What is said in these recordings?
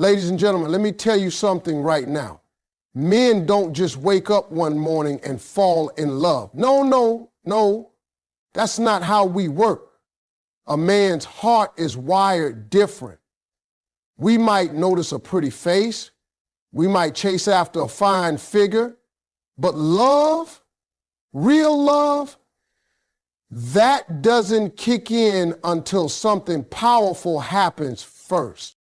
Ladies and gentlemen, let me tell you something right now. Men don't just wake up one morning and fall in love. No. That's not how we work. A man's heart is wired different. We might notice a pretty face. We might chase after a fine figure. But love, real love, that doesn't kick in until something powerful happens first.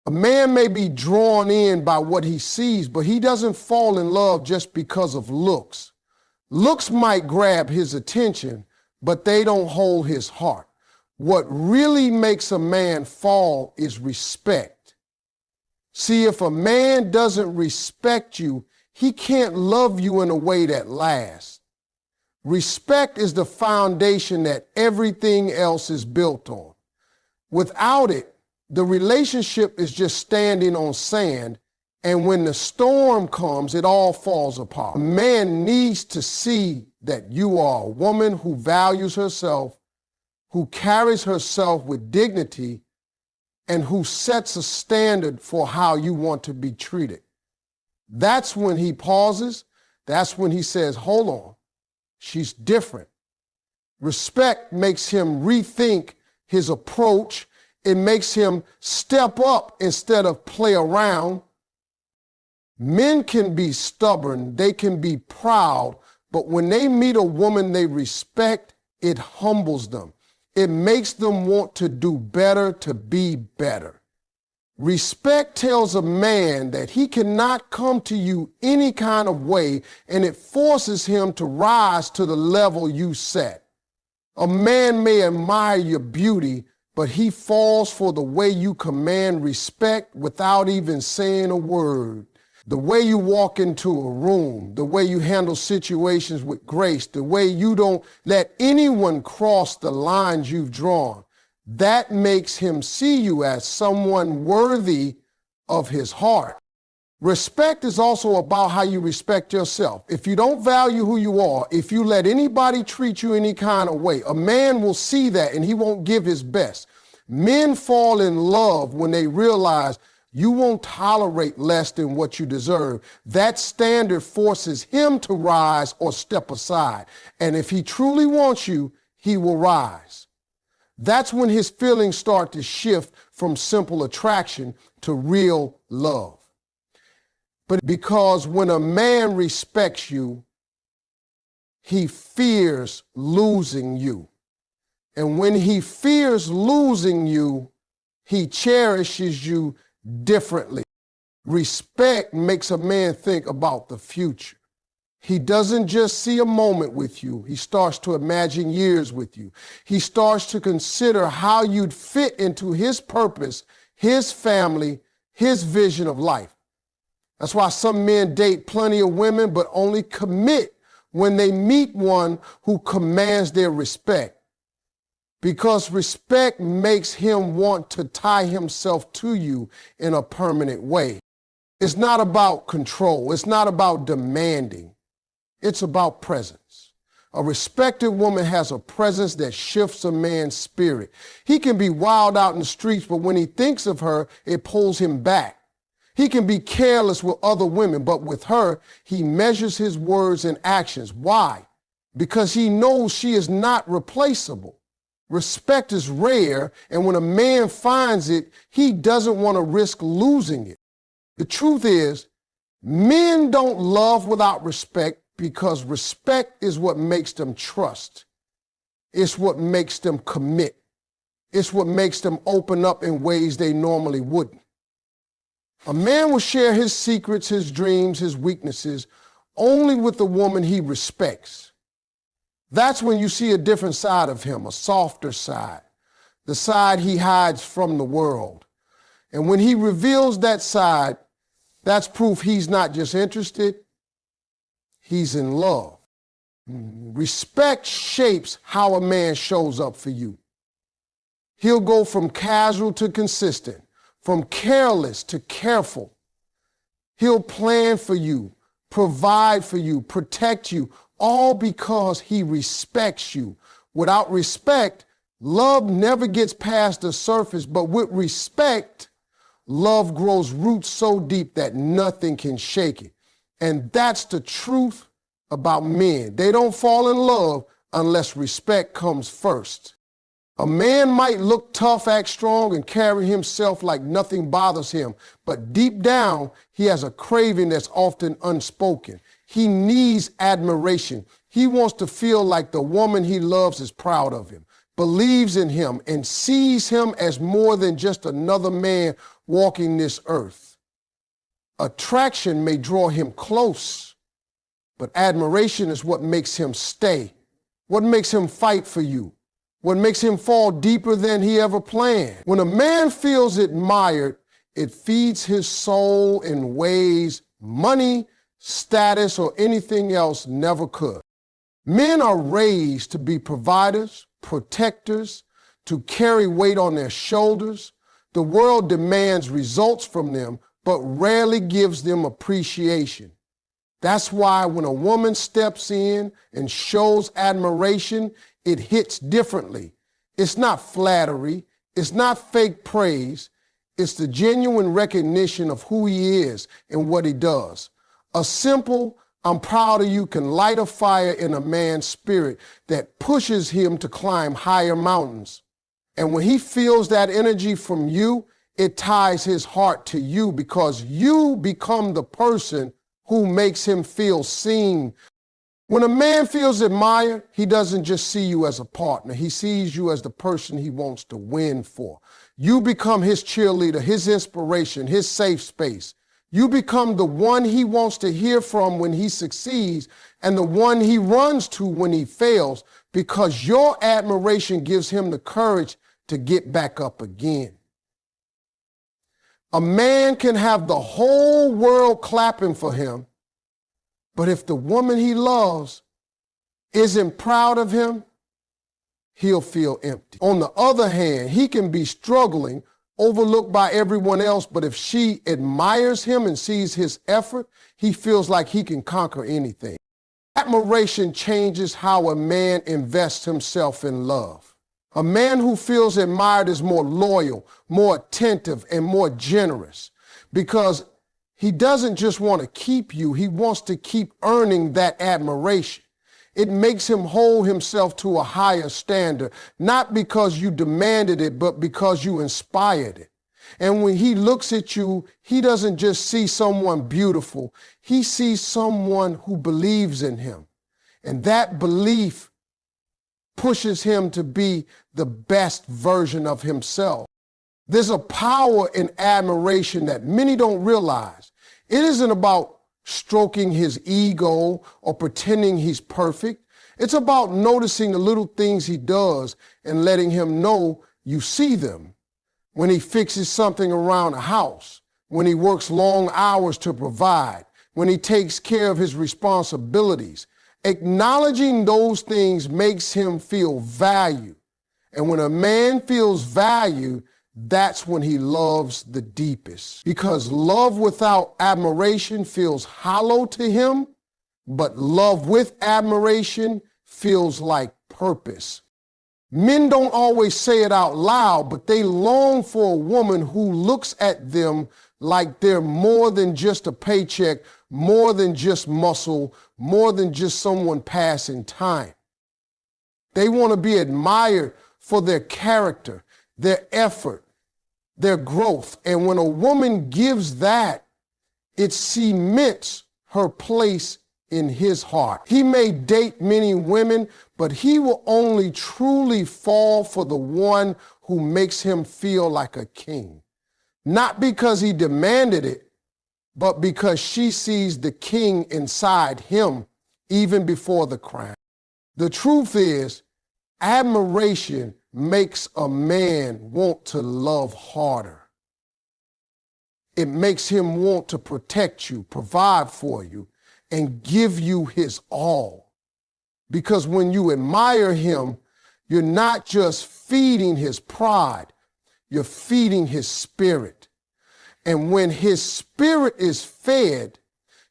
A man may be drawn in by what he sees, but he doesn't fall in love just because of looks. Looks might grab his attention, but they don't hold his heart. What really makes a man fall is respect. See, if a man doesn't respect you, he can't love you in a way that lasts. Respect is the foundation that everything else is built on. Without it, the relationship is just standing on sand, and when the storm comes, it all falls apart. A man needs to see that you are a woman who values herself, who carries herself with dignity, and who sets a standard for how you want to be treated. That's when he pauses. That's when he says, hold on, she's different. Respect makes him rethink his approach. It makes him step up instead of play around. Men can be stubborn, they can be proud, but when they meet a woman they respect, it humbles them. It makes them want to do better, to be better. Respect tells a man that he cannot come to you any kind of way, and it forces him to rise to the level you set. A man may admire your beauty, but he falls for the way you command respect without even saying a word. The way you walk into a room, the way you handle situations with grace, the way you don't let anyone cross the lines you've drawn, that makes him see you as someone worthy of his heart. Respect is also about how you respect yourself. If you don't value who you are, if you let anybody treat you any kind of way, a man will see that and he won't give his best. Men fall in love when they realize you won't tolerate less than what you deserve. That standard forces him to rise or step aside. And if he truly wants you, he will rise. That's when his feelings start to shift from simple attraction to real love. But because when a man respects you, he fears losing you. And when he fears losing you, he cherishes you differently. Respect makes a man think about the future. He doesn't just see a moment with you. He starts to imagine years with you. He starts to consider how you'd fit into his purpose, his family, his vision of life. That's why some men date plenty of women, but only commit when they meet one who commands their respect. Because respect makes him want to tie himself to you in a permanent way. It's not about control. It's not about demanding. It's about presence. A respected woman has a presence that shifts a man's spirit. He can be wild out in the streets, but when he thinks of her, it pulls him back. He can be careless with other women, but with her, he measures his words and actions. Why? Because he knows she is not replaceable. Respect is rare, and when a man finds it, he doesn't want to risk losing it. The truth is, men don't love without respect because respect is what makes them trust. It's what makes them commit. It's what makes them open up in ways they normally wouldn't. A man will share his secrets, his dreams, his weaknesses only with the woman he respects. That's when you see a different side of him, a softer side, the side he hides from the world. And when he reveals that side, that's proof he's not just interested, he's in love. Respect shapes how a man shows up for you. He'll go from casual to consistent, from careless to careful. He'll plan for you, provide for you, protect you, all because he respects you. Without respect, love never gets past the surface, but with respect, love grows roots so deep that nothing can shake it. And that's the truth about men. They don't fall in love unless respect comes first. A man might look tough, act strong, and carry himself like nothing bothers him, but deep down, he has a craving that's often unspoken. He needs admiration. He wants to feel like the woman he loves is proud of him, believes in him, and sees him as more than just another man walking this earth. Attraction may draw him close, but admiration is what makes him stay, what makes him fight for you, what makes him fall deeper than he ever planned. When a man feels admired, it feeds his soul in ways money, status, or anything else never could. Men are raised to be providers, protectors, to carry weight on their shoulders. The world demands results from them, but rarely gives them appreciation. That's why when a woman steps in and shows admiration, it hits differently. It's not flattery. It's not fake praise. It's the genuine recognition of who he is and what he does. A simple, "I'm proud of you" can light a fire in a man's spirit that pushes him to climb higher mountains. And when he feels that energy from you, it ties his heart to you because you become the person who makes him feel seen. When a man feels admired, he doesn't just see you as a partner. He sees you as the person he wants to win for. You become his cheerleader, his inspiration, his safe space. You become the one he wants to hear from when he succeeds and the one he runs to when he fails, because your admiration gives him the courage to get back up again. A man can have the whole world clapping for him, but if the woman he loves isn't proud of him, he'll feel empty. On the other hand, he can be struggling, overlooked by everyone else, but if she admires him and sees his effort, he feels like he can conquer anything. Admiration changes how a man invests himself in love. A man who feels admired is more loyal, more attentive, and more generous because he doesn't just want to keep you, he wants to keep earning that admiration. It makes him hold himself to a higher standard, not because you demanded it, but because you inspired it. And when he looks at you, he doesn't just see someone beautiful, he sees someone who believes in him. And that belief pushes him to be the best version of himself. There's a power in admiration that many don't realize. It isn't about stroking his ego or pretending he's perfect. It's about noticing the little things he does and letting him know you see them. When he fixes something around the house, when he works long hours to provide, when he takes care of his responsibilities. Acknowledging those things makes him feel valued. And when a man feels valued, that's when he loves the deepest. Because love without admiration feels hollow to him, but love with admiration feels like purpose. Men don't always say it out loud, but they long for a woman who looks at them like they're more than just a paycheck, more than just muscle, more than just someone passing time. They want to be admired for their character, their effort, their growth. And when a woman gives that, it cements her place in his heart. He may date many women, but he will only truly fall for the one who makes him feel like a king. Not because he demanded it, but because she sees the king inside him even before the crown. The truth is, admiration makes a man want to love harder. It makes him want to protect you, provide for you, and give you his all. Because when you admire him, you're not just feeding his pride, you're feeding his spirit. And when his spirit is fed,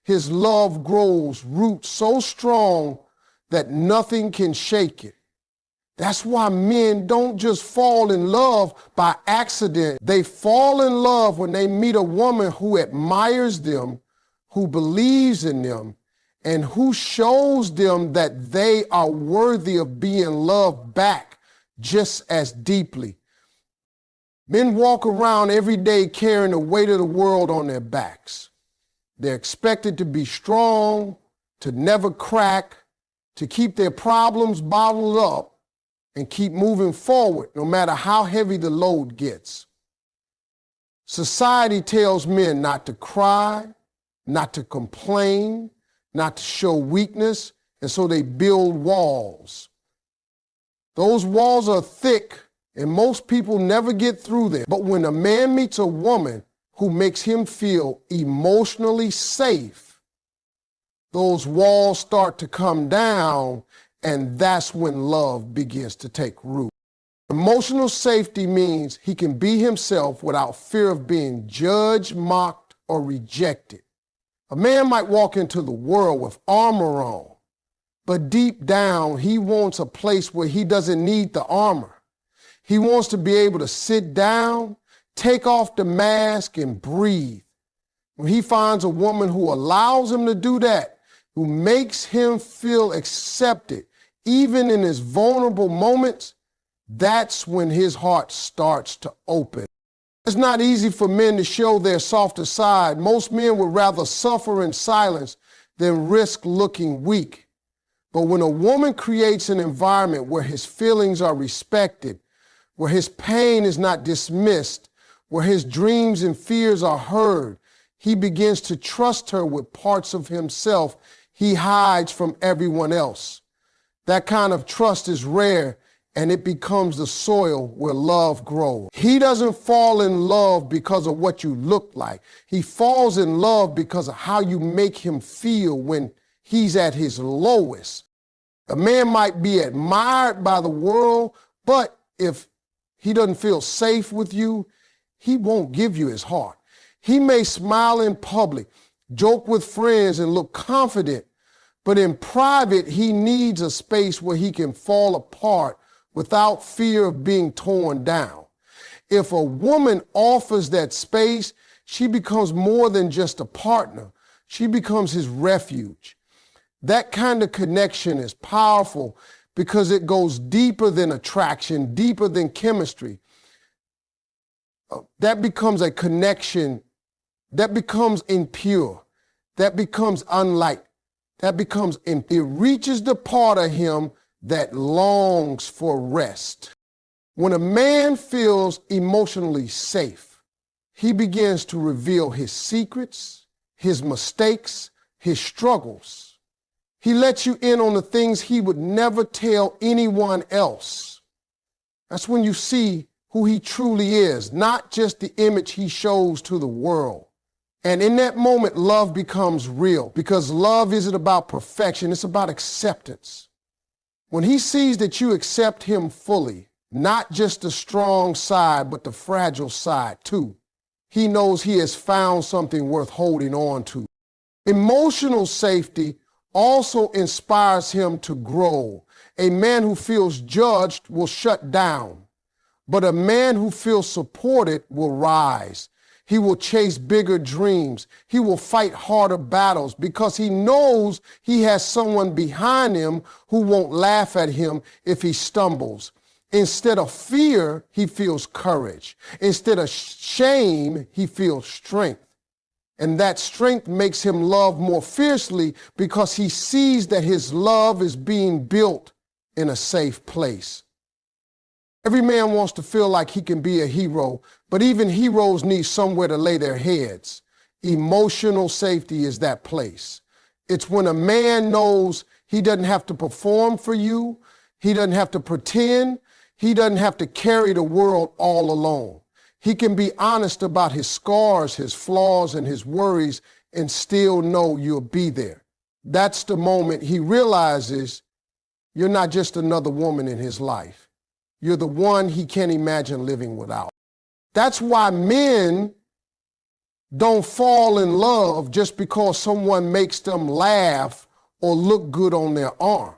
his love grows roots so strong that nothing can shake it. That's why men don't just fall in love by accident. They fall in love when they meet a woman who admires them, who believes in them, and who shows them that they are worthy of being loved back just as deeply. Men walk around every day carrying the weight of the world on their backs. They're expected to be strong, to never crack, to keep their problems bottled up, and keep moving forward no matter how heavy the load gets. Society tells men not to cry, not to complain, not to show weakness, and so they build walls. Those walls are thick, and most people never get through them. But when a man meets a woman who makes him feel emotionally safe, those walls start to come down, and that's when love begins to take root. Emotional safety means he can be himself without fear of being judged, mocked, or rejected. A man might walk into the world with armor on, but deep down, he wants a place where he doesn't need the armor. He wants to be able to sit down, take off the mask, and breathe. When he finds a woman who allows him to do that, who makes him feel accepted, even in his vulnerable moments, that's when his heart starts to open. It's not easy for men to show their softer side. Most men would rather suffer in silence than risk looking weak. But when a woman creates an environment where his feelings are respected, where his pain is not dismissed, where his dreams and fears are heard, he begins to trust her with parts of himself he hides from everyone else. That kind of trust is rare, and it becomes the soil where love grows. He doesn't fall in love because of what you look like. He falls in love because of how you make him feel when he's at his lowest. A man might be admired by the world, but if he doesn't feel safe with you, he won't give you his heart. He may smile in public, joke with friends, and look confident, but in private, he needs a space where he can fall apart without fear of being torn down. If a woman offers that space, she becomes more than just a partner. She becomes his refuge. That kind of connection is powerful because it goes deeper than attraction, deeper than chemistry. That becomes a connection that becomes impure, that becomes unlike, that becomes, it reaches the part of him that longs for rest. When a man feels emotionally safe, he begins to reveal his secrets, his mistakes, his struggles. He lets you in on the things he would never tell anyone else. That's when you see who he truly is, not just the image he shows to the world. And in that moment, love becomes real, because love isn't about perfection, it's about acceptance. When he sees that you accept him fully, not just the strong side, but the fragile side too, he knows he has found something worth holding on to. Emotional safety also inspires him to grow. A man who feels judged will shut down, but a man who feels supported will rise. He will chase bigger dreams. He will fight harder battles because he knows he has someone behind him who won't laugh at him if he stumbles. Instead of fear, he feels courage. Instead of shame, he feels strength. And that strength makes him love more fiercely because he sees that his love is being built in a safe place. Every man wants to feel like he can be a hero, but even heroes need somewhere to lay their heads. Emotional safety is that place. It's when a man knows he doesn't have to perform for you, he doesn't have to pretend, he doesn't have to carry the world all alone. He can be honest about his scars, his flaws, and his worries and still know you'll be there. That's the moment he realizes you're not just another woman in his life. You're the one he can't imagine living without. That's why men don't fall in love just because someone makes them laugh or look good on their arm.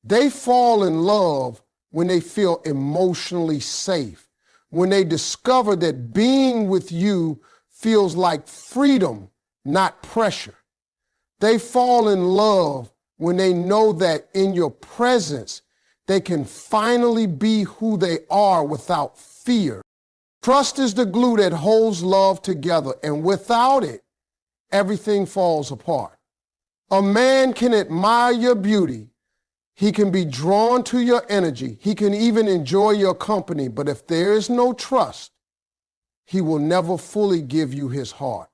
They fall in love when they feel emotionally safe, when they discover that being with you feels like freedom, not pressure. They fall in love when they know that in your presence, they can finally be who they are without fear. Trust is the glue that holds love together, and without it, everything falls apart. A man can admire your beauty. He can be drawn to your energy. He can even enjoy your company. But if there is no trust, he will never fully give you his heart.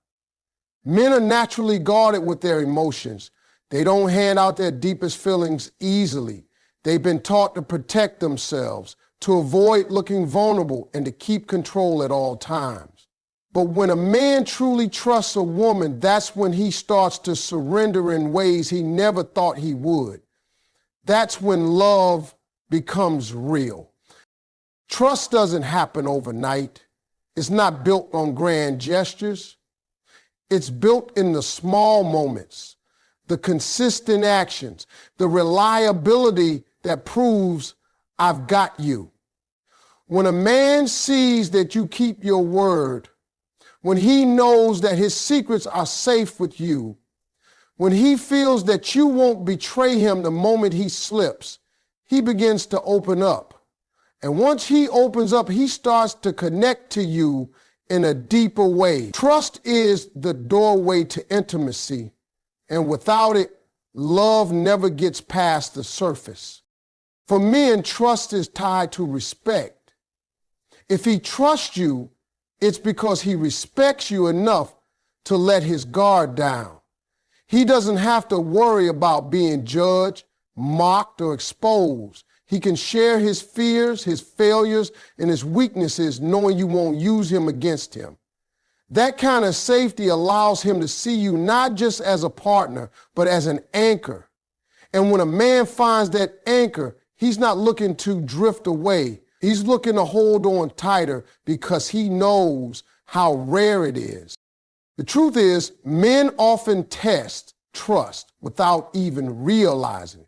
Men are naturally guarded with their emotions. They don't hand out their deepest feelings easily. They've been taught to protect themselves, to avoid looking vulnerable, and to keep control at all times. But when a man truly trusts a woman, that's when he starts to surrender in ways he never thought he would. That's when love becomes real. Trust doesn't happen overnight. It's not built on grand gestures. It's built in the small moments, the consistent actions, the reliability that proves I've got you. When a man sees that you keep your word, when he knows that his secrets are safe with you, when he feels that you won't betray him the moment he slips, he begins to open up. And once he opens up, he starts to connect to you in a deeper way. Trust is the doorway to intimacy, and without it, love never gets past the surface. For men, trust is tied to respect. If he trusts you, it's because he respects you enough to let his guard down. He doesn't have to worry about being judged, mocked, or exposed. He can share his fears, his failures, and his weaknesses, knowing you won't use him against him. That kind of safety allows him to see you not just as a partner, but as an anchor. And when a man finds that anchor, he's not looking to drift away. He's looking to hold on tighter because he knows how rare it is. The truth is, men often test trust without even realizing it.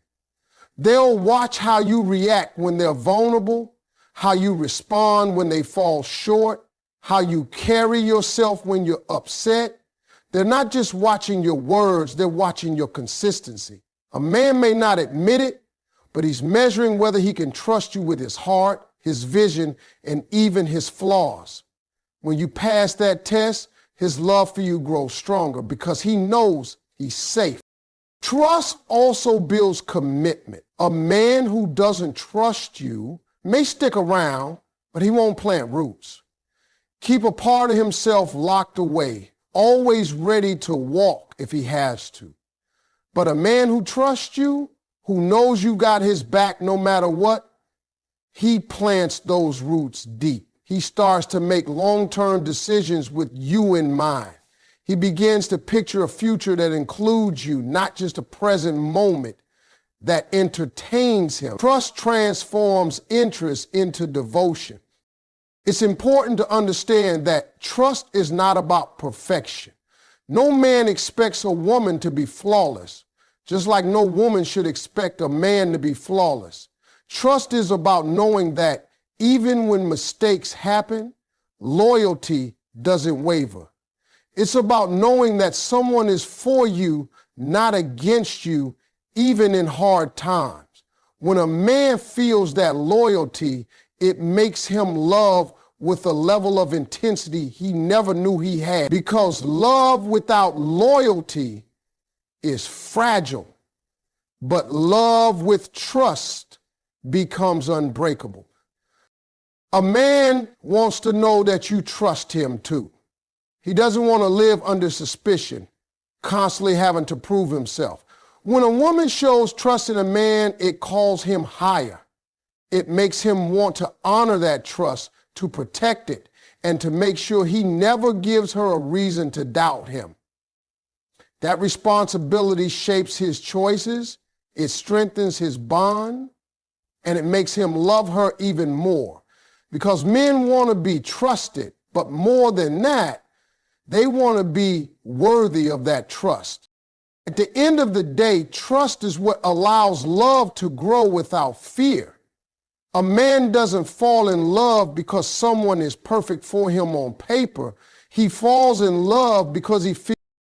They'll watch how you react when they're vulnerable, how you respond when they fall short, how you carry yourself when you're upset. They're not just watching your words, they're watching your consistency. A man may not admit it, but he's measuring whether he can trust you with his heart, his vision, and even his flaws. When you pass that test, his love for you grows stronger because he knows he's safe. Trust also builds commitment. A man who doesn't trust you may stick around, but he won't plant roots. Keep a part of himself locked away, always ready to walk if he has to. But a man who trusts you, who knows you got his back no matter what, he plants those roots deep. He starts to make long-term decisions with you in mind. He begins to picture a future that includes you, not just a present moment that entertains him. Trust transforms interest into devotion. It's important to understand that trust is not about perfection. No man expects a woman to be flawless, just like no woman should expect a man to be flawless. Trust is about knowing that even when mistakes happen, loyalty doesn't waver. It's about knowing that someone is for you, not against you, even in hard times. When a man feels that loyalty, it makes him love with a level of intensity he never knew he had. Because love without loyalty is fragile, but love with trust becomes unbreakable. A man wants to know that you trust him too. He doesn't want to live under suspicion, constantly having to prove himself. When a woman shows trust in a man, it calls him higher. It makes him want to honor that trust, to protect it, and to make sure he never gives her a reason to doubt him. That responsibility shapes his choices, it strengthens his bond, and it makes him love her even more. Because men want to be trusted, but more than that, they want to be worthy of that trust. At the end of the day, trust is what allows love to grow without fear. A man doesn't fall in love because someone is perfect for him on paper. He falls in love because he feels